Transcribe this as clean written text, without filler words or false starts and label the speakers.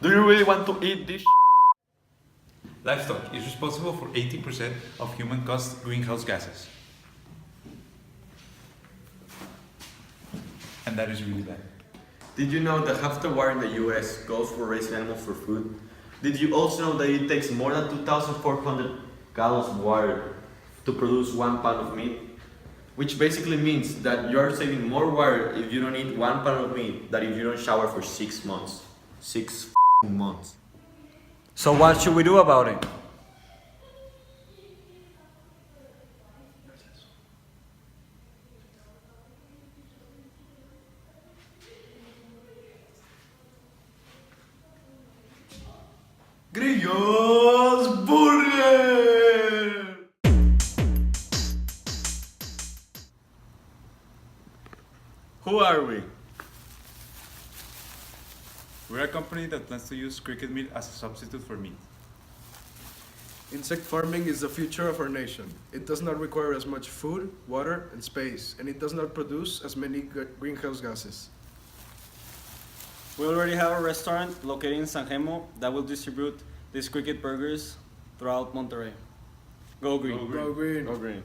Speaker 1: Do you really want to eat this?
Speaker 2: Livestock is responsible for 80% of human-caused greenhouse gases. And that is really bad.
Speaker 1: Did you know that half the water in the US goes for raising animals for food? Did you also know that it takes more than 2,400 gallons of water to produce 1 pound of meat? Which basically means that you are saving more water if you don't eat 1 pound of meat than if you don't shower for 6 months. 6 months.
Speaker 3: So what should we do about it?
Speaker 1: Grillos Bruger! Who are we?
Speaker 2: We're a company that plans to use cricket meat as a substitute for meat.
Speaker 4: Insect farming is the future of our nation. It does not require as much food, water, and space, and it does not produce as many greenhouse gases.
Speaker 5: We already have a restaurant located in San Remo that will distribute these cricket burgers throughout Monterrey. Go green.
Speaker 4: Go green.
Speaker 1: Go green.